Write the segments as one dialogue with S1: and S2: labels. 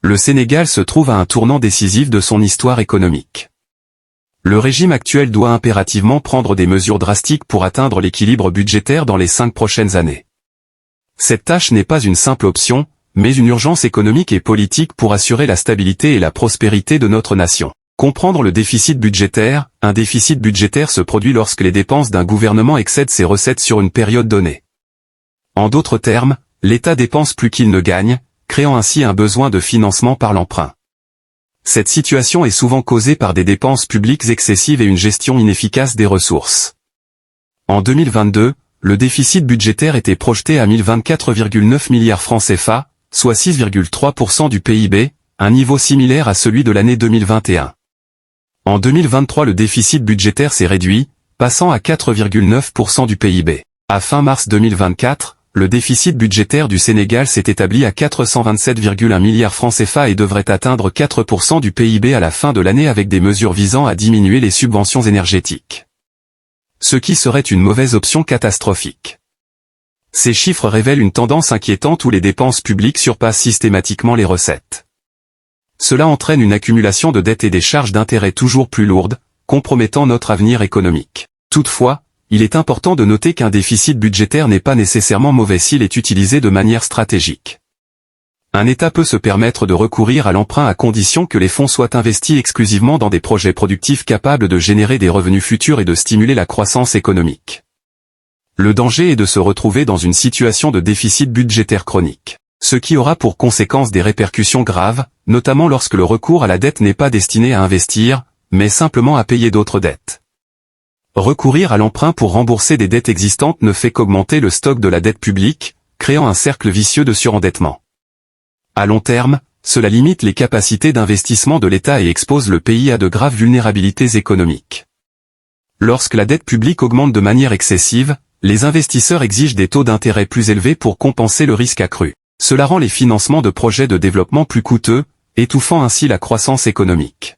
S1: Le Sénégal se trouve à un tournant décisif de son histoire économique. Le régime actuel doit impérativement prendre des mesures drastiques pour atteindre l'équilibre budgétaire dans les 5 prochaines années. Cette tâche n'est pas une simple option, mais une urgence économique et politique pour assurer la stabilité et la prospérité de notre nation. Comprendre le déficit budgétaire. Un déficit budgétaire se produit lorsque les dépenses d'un gouvernement excèdent ses recettes sur une période donnée. En d'autres termes, l'État dépense plus qu'il ne gagne, créant ainsi un besoin de financement par l'emprunt. Cette situation est souvent causée par des dépenses publiques excessives et une gestion inefficace des ressources. En 2022, le déficit budgétaire était projeté à 1024,9 milliards francs CFA, soit 6,3% du PIB, un niveau similaire à celui de l'année 2021. En 2023, le déficit budgétaire s'est réduit, passant à 4,9% du PIB. À fin mars 2024, le déficit budgétaire du Sénégal s'est établi à 427,1 milliards francs CFA et devrait atteindre 4% du PIB à la fin de l'année avec des mesures visant à diminuer les subventions énergétiques. Ce qui serait une mauvaise option catastrophique. Ces chiffres révèlent une tendance inquiétante où les dépenses publiques surpassent systématiquement les recettes. Cela entraîne une accumulation de dettes et des charges d'intérêt toujours plus lourdes, compromettant notre avenir économique. Toutefois, il est important de noter qu'un déficit budgétaire n'est pas nécessairement mauvais s'il est utilisé de manière stratégique. Un État peut se permettre de recourir à l'emprunt à condition que les fonds soient investis exclusivement dans des projets productifs capables de générer des revenus futurs et de stimuler la croissance économique. Le danger est de se retrouver dans une situation de déficit budgétaire chronique, ce qui aura pour conséquence des répercussions graves, notamment lorsque le recours à la dette n'est pas destiné à investir, mais simplement à payer d'autres dettes. Recourir à l'emprunt pour rembourser des dettes existantes ne fait qu'augmenter le stock de la dette publique, créant un cercle vicieux de surendettement. À long terme, cela limite les capacités d'investissement de l'État et expose le pays à de graves vulnérabilités économiques. Lorsque la dette publique augmente de manière excessive, les investisseurs exigent des taux d'intérêt plus élevés pour compenser le risque accru. Cela rend les financements de projets de développement plus coûteux, étouffant ainsi la croissance économique.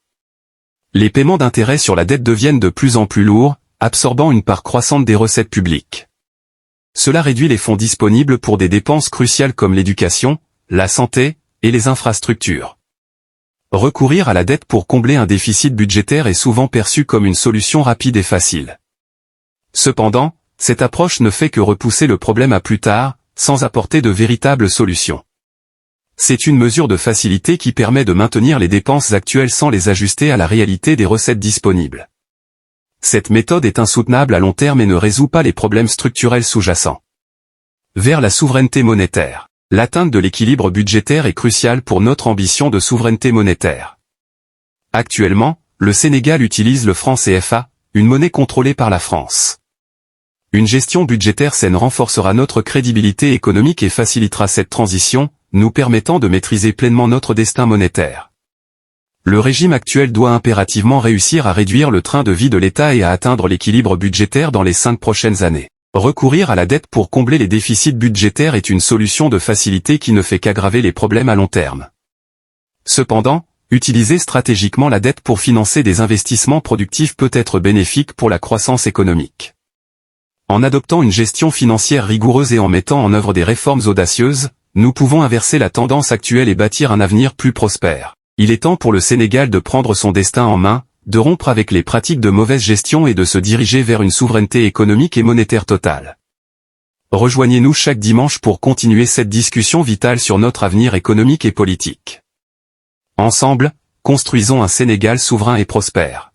S1: Les paiements d'intérêt sur la dette deviennent de plus en plus lourds, absorbant une part croissante des recettes publiques. Cela réduit les fonds disponibles pour des dépenses cruciales comme l'éducation, la santé, et les infrastructures. Recourir à la dette pour combler un déficit budgétaire est souvent perçu comme une solution rapide et facile. Cependant, cette approche ne fait que repousser le problème à plus tard, sans apporter de véritables solutions. C'est une mesure de facilité qui permet de maintenir les dépenses actuelles sans les ajuster à la réalité des recettes disponibles. Cette méthode est insoutenable à long terme et ne résout pas les problèmes structurels sous-jacents. Vers la souveraineté monétaire. L'atteinte de l'équilibre budgétaire est cruciale pour notre ambition de souveraineté monétaire. Actuellement, le Sénégal utilise le franc CFA, une monnaie contrôlée par la France. Une gestion budgétaire saine renforcera notre crédibilité économique et facilitera cette transition, nous permettant de maîtriser pleinement notre destin monétaire. Le régime actuel doit impérativement réussir à réduire le train de vie de l'État et à atteindre l'équilibre budgétaire dans les 5 prochaines années. Recourir à la dette pour combler les déficits budgétaires est une solution de facilité qui ne fait qu'aggraver les problèmes à long terme. Cependant, utiliser stratégiquement la dette pour financer des investissements productifs peut être bénéfique pour la croissance économique. En adoptant une gestion financière rigoureuse et en mettant en œuvre des réformes audacieuses, nous pouvons inverser la tendance actuelle et bâtir un avenir plus prospère. Il est temps pour le Sénégal de prendre son destin en main, de rompre avec les pratiques de mauvaise gestion et de se diriger vers une souveraineté économique et monétaire totale. Rejoignez-nous chaque dimanche pour continuer cette discussion vitale sur notre avenir économique et politique. Ensemble, construisons un Sénégal souverain et prospère.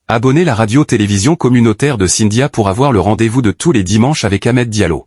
S1: Abonnez la radio-télévision communautaire de Sindia pour avoir le rendez-vous de tous les dimanches avec Ahmed Diallo.